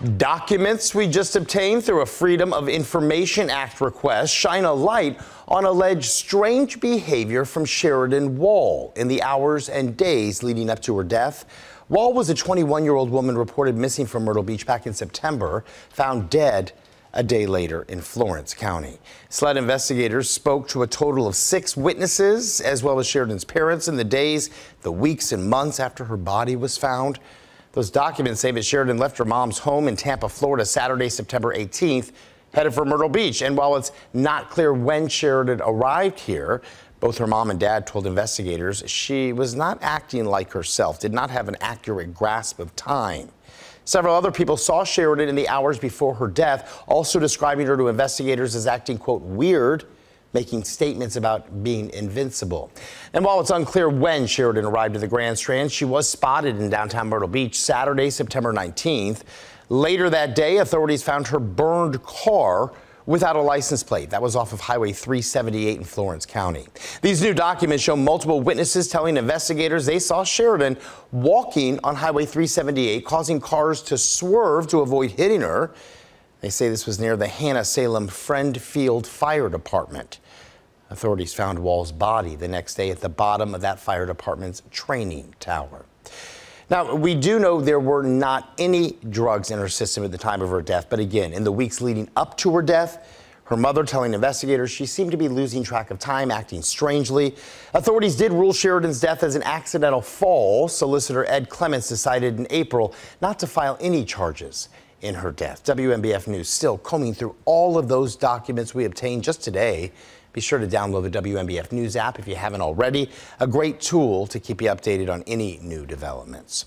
Documents we just obtained through a Freedom of Information Act request shine a light on alleged strange behavior from Sheridan Wahl in the hours and days leading up to her death. Wahl was a 21-year-old woman reported missing from Myrtle Beach back in September, found dead a day later in Florence County. SLED investigators spoke to a total of 6 witnesses, as well as Sheridan's parents, in the days, the weeks, and months after her body was found. Those documents say that Sheridan left her mom's home in Tampa, Florida, Saturday, September 18th, headed for Myrtle Beach. And while it's not clear when Sheridan arrived here, both her mom and dad told investigators she was not acting like herself, did not have an accurate grasp of time. Several other people saw Sheridan in the hours before her death, also describing her to investigators as acting, quote, weird, making statements about being invincible. And while it's unclear when Sheridan arrived at the Grand Strand, she was spotted in downtown Myrtle Beach Saturday, September 19th. Later that day, authorities found her burned car without a license plate. That was off of Highway 378 in Florence County. These new documents show multiple witnesses telling investigators they saw Sheridan walking on Highway 378, causing cars to swerve to avoid hitting her. They say this was near the Hannah Salem Friend Field Fire Department. Authorities found Wahl's body the next day at the bottom of that fire department's training tower. Now, we do know there were not any drugs in her system at the time of her death, but again, in the weeks leading up to her death, her mother telling investigators she seemed to be losing track of time, acting strangely. Authorities did rule Sheridan's death as an accidental fall. Solicitor Ed Clements decided in April not to file any charges in her death. WMBF News still combing through all of those documents we obtained just today. Be sure to download the WMBF News app if you haven't already. A great tool to keep you updated on any new developments.